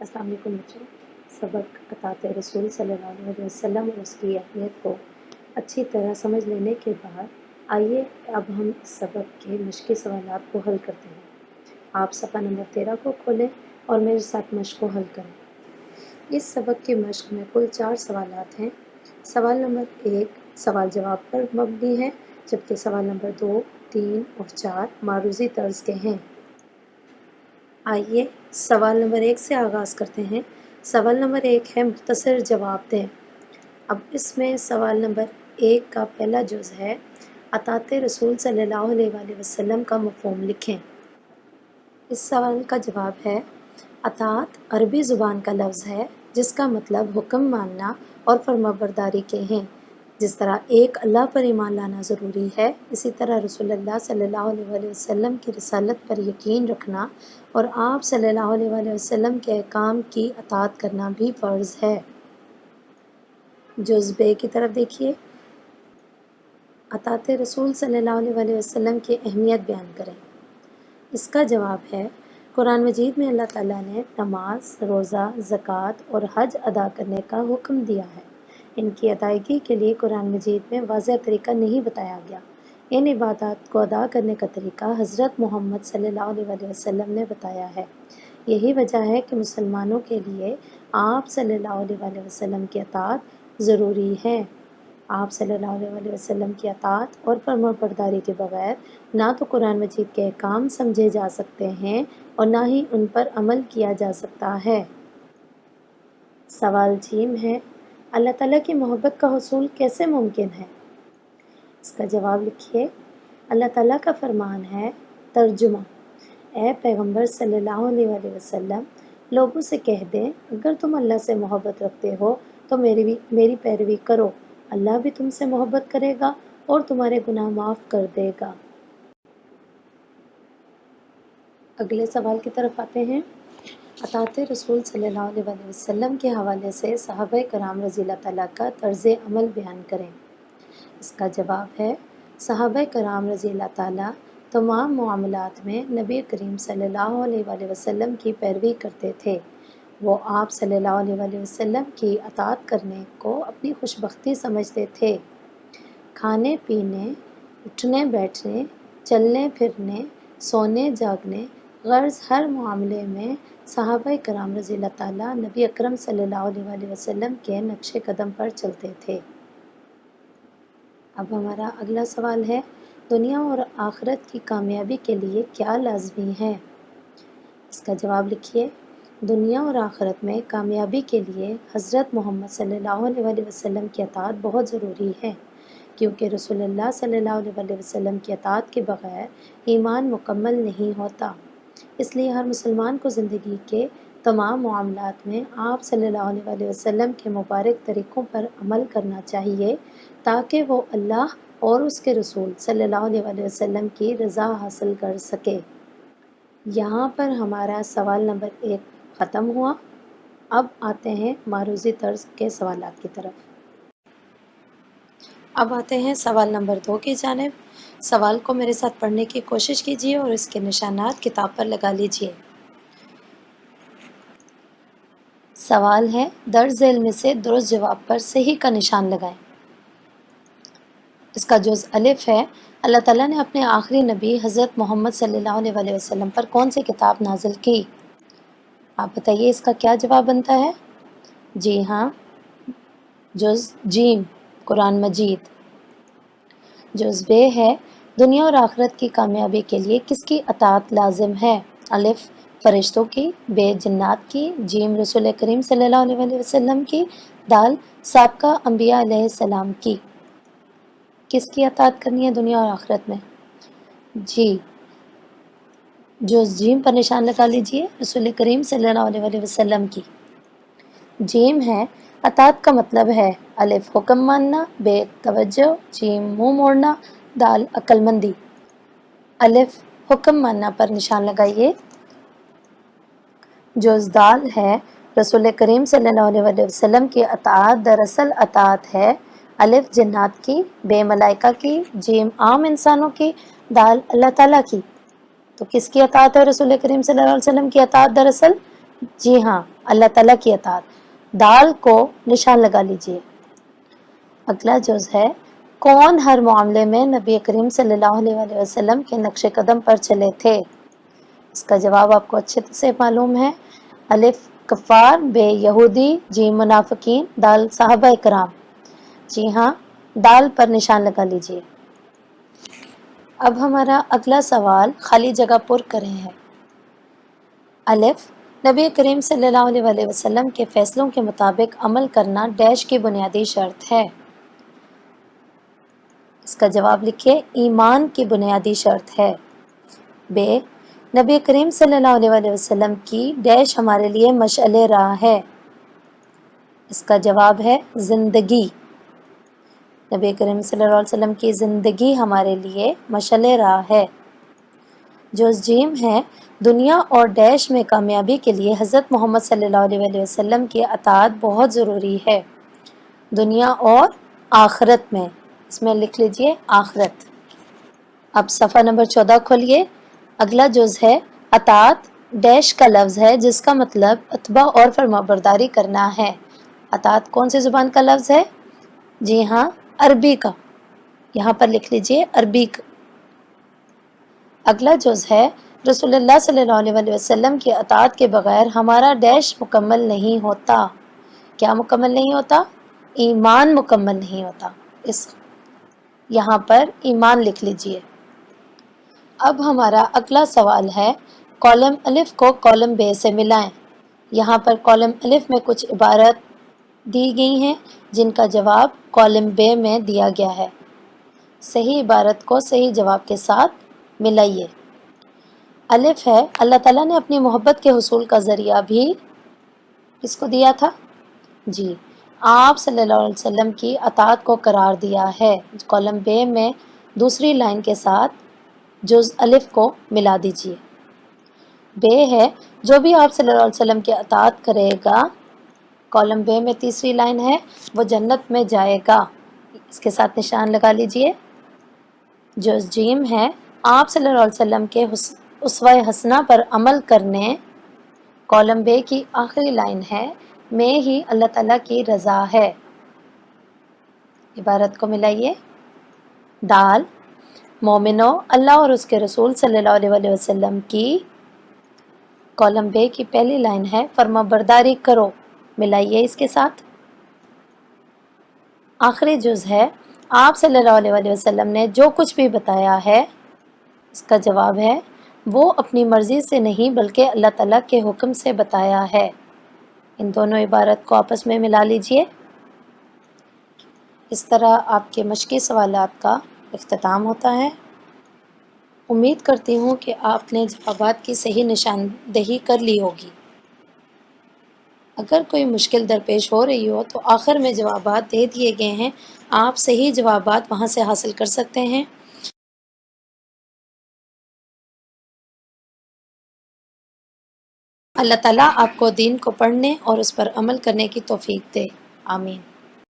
अस्सलाम वालेकुम बच्चों। सबक अतात रसूल सल्लल्लाहु अलैहि वसल्लम और उसकी अहमियत को अच्छी तरह समझ लेने के बाद आइए अब हम इस सबक के मुश्किल सवालात को हल करते हैं। आप सफ़ा नंबर 13 को खोलें और मेरे साथ मश्क को हल करें। इस सबक के मश्क में कुल 4 सवालात हैं। सवाल नंबर 1 सवाल जवाब पर मबनी है, जबकि सवाल नंबर 2, 3 और 4 मारूज़ी तर्ज के हैं। आइए सवाल नंबर 1 से आगाज़ करते हैं। सवाल नंबर 1 है मुख्तसर जवाब दें। अब इसमें सवाल नंबर 1 का पहला जुज़ है अतात रसूल सल्लल्लाहु अलैहि वसल्लम का मफ़हूम लिखें। इस सवाल का जवाब है अतात अरबी ज़ुबान का लफ्ज़ है जिसका मतलब हुक्म मानना और फरमाबरदारी के हैं। जिस तरह एक अल्लाह पर ईमान लाना ज़रूरी है, इसी तरह रसूलुल्लाह सल्लल्लाहु अलैहि वसल्लम की रिसालत पर यकीन रखना और आप सल्लल्लाहु अलैहि वसल्लम के अहकाम की अतात करना भी फ़र्ज़ है। जुज़ बे की तरफ देखिए। अतात रसूल सल्लल्लाहु अलैहि वसल्लम की अहमियत बयान करें। इसका जवाब है कुरान मजीद में अल्लाह ताला ने नमाज, रोज़ा, ज़कात और हज अदा करने का हुक्म दिया है। इनकी अदायगी के लिए कुरान मजीद में वाज़ेह तरीका नहीं बताया गया। इन इबादत को अदा करने का तरीका हज़रत मोहम्मद सल्लल्लाहु अलैहि वसल्लम ने बताया है। यही वजह है कि मुसलमानों के लिए आप सल्लल्लाहु अलैहि वसल्लम की अतात ज़रूरी है। आप सल्लल्लाहु अलैहि वसल्लम की अतात और फरमाबरदारी के बगैर ना तो कुरान मजीद के अहकाम समझे जा सकते हैं और ना ही उन पर अमल किया जा सकता है। सवाल जीम है अल्लाह ताला की मोहब्बत का हुसूल कैसे मुमकिन है? इसका जवाब लिखिए। अल्लाह ताला का फरमान है तर्जुमा, ए पैगंबर सल्लल्लाहु अलैहि वसल्लम, लोगों से कह दें अगर तुम अल्लाह से मोहब्बत रखते हो तो मेरी पैरवी करो। अल्लाह भी तुमसे मोहब्बत करेगा और तुम्हारे गुनाह माफ़ कर देगा। अगले सवाल की तरफ आते हैं। अतात रसूल सल्लल्लाहु अलैहि वसल्लम के हवाले से सहाबा कराम रज़ी अल्लाह तआला का तर्ज़ अमल बयान करें। इसका जवाब है सहाबा कराम रज़ी अल्लाह तआला तमाम मामलात में नबी करीम सल्लल्लाहु अलैहि वसल्लम की पैरवी करते थे। वो आप सल्लल्लाहु अलैहि वसल्लम की अतात करने को अपनी खुशबख्ती समझते थे। खाने पीने, उठने बैठने, चलने फिरने, सोने जागने, गर्ज़ हर मामले में सहाबा कराम रज़ी अल्लाह तआला नबी अकरम सल्लल्लाहु अलैहि वसल्लम के नक्शे कदम पर चलते थे। अब हमारा अगला सवाल है दुनिया और आखिरत की कामयाबी के लिए क्या लाज़मी है? इसका जवाब लिखिए। दुनिया और आखिरत में कामयाबी के लिए हज़रत मोहम्मद सल्लल्लाहु अलैहि वसल्लम की अतात बहुत ज़रूरी है, क्योंकि रसूलुल्लाह सल्लल्लाहु अलैहि वसल्लम की अतात के बग़ैर ईमान मुकम्मल नहीं होता। इसलिए हर मुसलमान को ज़िंदगी के तमाम मामलात में आप सल्लल्लाहु अलैहि वसल्लम के मुबारक तरीक़ों पर अमल करना चाहिए ताकि वो अल्लाह और उसके रसूल सल्लल्लाहु अलैहि वसल्लम की रज़ा हासिल कर सके। यहाँ पर हमारा सवाल नंबर 1 ख़त्म हुआ। अब आते हैं मारूज़ी तर्ज के सवालात की तरफ। अब आते हैं सवाल नंबर 2 की जानिब। सवाल को मेरे साथ पढ़ने की कोशिश कीजिए और इसके निशानात किताब पर लगा लीजिए। सवाल है दर्ज झेल में से दुरुस्त जवाब पर सही का निशान लगाएं। इसका जुज़ अलिफ है अल्लाह ताला ने अपने आखिरी नबी हज़रत मोहम्मद सल्लल्लाहु अलैहि वसल्लम पर कौन सी किताब नाजिल की? आप बताइए इसका क्या जवाब बनता है? जी हाँ, जुज़ जीम कुरान मजीद। जुज़ बे है दुनिया और आखिरत की कामयाबी के लिए किसकी अतात लाजिम है? अलिफ फरिश्तों की, बे जन्नात की, जीम रसूल करीम सल्लल्लाहु अलैहि वसल्लम की, दाल साबका अंबिया अलैहिस्सलाम की। किसकी अतात करनी है दुनिया और आखिरत में? जी, जुज़ जीम पर निशान लगा लीजिए, रसूल करीम सल्लल्लाहु अलैहि वसल्लम की। जीम है अतात का मतलब है अलिफ हुक्म मानना, बे तवज्जो, जीम मुंह मोड़ना, दाल अक्लमंदी। अलिफ हुक्म मानना पर निशान लगाइए। जुज़ दाल है रसूल करीम सल्लल्लाहु अलैहि वसल्लम की अतात दरअसल अतात है अलिफ जन्नात की, बे मलाइका की, जीम आम इंसानों की, दाल अल्लाह ताला की। तो किसकी अतात है रसूल करीम सल्लल्लाहु अलैहि वसल्लम की अतात दरअसल? جی ہاں، اللہ تعالیٰ کی اطاعت۔ دال کو نشان لگا لیجئے۔ اگلا جز ہے کون ہر معاملے میں نبی کریم صلی اللہ علیہ وآلہ وسلم کے نقش قدم پر چلے تھے؟ اس کا جواب آپ کو اچھے سے معلوم ہے۔ الف کفار، بے یہودی، جیم منافقین، دال صحابہ کرام۔ جی ہاں، دال پر نشان لگا لیجئے۔ اب ہمارا اگلا سوال خالی جگہ پر کریں ہے۔ الف نبی کریم صلی اللہ علیہ وآلہ وسلم کے فیصلوں کے مطابق عمل کرنا ڈیش کی بنیادی شرط ہے۔ اس کا جواب لکھیے، ایمان کی بنیادی شرط ہے۔ بے نبی کریم صلی اللہ علیہ وآلہ وسلم کی ڈیش ہمارے لیے مشعل راہ ہے۔ اس کا جواب ہے زندگی۔ نبی کریم صلی اللہ علیہ وسلم کی زندگی ہمارے لیے مشعل راہ ہے۔ جو جیم ہے، دنیا اور ڈیش میں کامیابی کے لیے حضرت محمد صلی اللہ علیہ وآلہ وسلم کی اطاعت بہت ضروری ہے، دنیا اور آخرت میں۔ اس میں لکھ لیجئے آخرت۔ اب صفحہ نمبر 14 کھولیے۔ اگلا جز ہے اطاعت ڈیش کا لفظ ہے جس کا مطلب اتباع اور فرمانبرداری کرنا ہے۔ اطاعت کون سی زبان کا لفظ ہے؟ جی ہاں، عربی کا۔ یہاں پر لکھ لیجئے عربی کا۔ اگلا جز ہے رسول اللہ صلی اللہ علیہ وآلہ وسلم کی اطاعت کے بغیر ہمارا ڈیش مکمل نہیں ہوتا۔ کیا مکمل نہیں ہوتا؟ ایمان مکمل نہیں ہوتا۔ یہاں پر ایمان لکھ لیجئے۔ اب ہمارا اگلا سوال ہے کالم الف کو کالم بے سے ملائیں۔ یہاں پر کالم الف میں کچھ عبارت دی گئی ہیں جن کا جواب کالم بے میں دیا گیا ہے۔ صحیح عبارت کو صحیح جواب کے ساتھ ملائیے۔ الف ہے اللہ تعالیٰ نے اپنی محبت کے حصول کا ذریعہ بھی کس کو دیا تھا؟ جی، آپ صلی اللہ علیہ وسلم کی اطاعت کو قرار دیا ہے۔ کالم بے میں دوسری لائن کے ساتھ جز الف کو ملا دیجیے۔ بے ہے جو بھی آپ صلی اللہ علیہ وسلم کی اطاعت کرے گا، کالم بے میں تیسری لائن ہے، وہ جنت میں جائے گا۔ اس کے ساتھ نشان لگا لیجئے۔ جز جیم ہے آپ صلی اللہ علیہ وسلم کے اسوہ حسنہ پر عمل کرنے، کالم بے کی آخری لائن ہے، میں ہی اللہ تعالیٰ کی رضا ہے۔ عبارت کو ملائیے۔ دال مومنو اللہ اور اس کے رسول صلی اللہ علیہ وآلہ وسلم کی، کالم بے کی پہلی لائن ہے فرما برداری کرو، ملائیے اس کے ساتھ۔ آخری جز ہے آپ صلی اللہ علیہ وآلہ وسلم نے جو کچھ بھی بتایا ہے، اس کا جواب ہے وہ اپنی مرضی سے نہیں بلکہ اللہ تعالیٰ کے حکم سے بتایا ہے۔ ان دونوں عبارت کو آپس میں ملا لیجئے۔ اس طرح آپ کے مشقی سوالات کا اختتام ہوتا ہے۔ امید کرتی ہوں کہ آپ نے جوابات کی صحیح نشاندہی کر لی ہوگی۔ اگر کوئی مشکل درپیش ہو رہی ہو تو آخر میں جوابات دے دیے گئے ہیں، آپ صحیح جوابات وہاں سے حاصل کر سکتے ہیں۔ اللہ تعالیٰ آپ کو دین کو پڑھنے اور اس پر عمل کرنے کی توفیق دے۔ آمین۔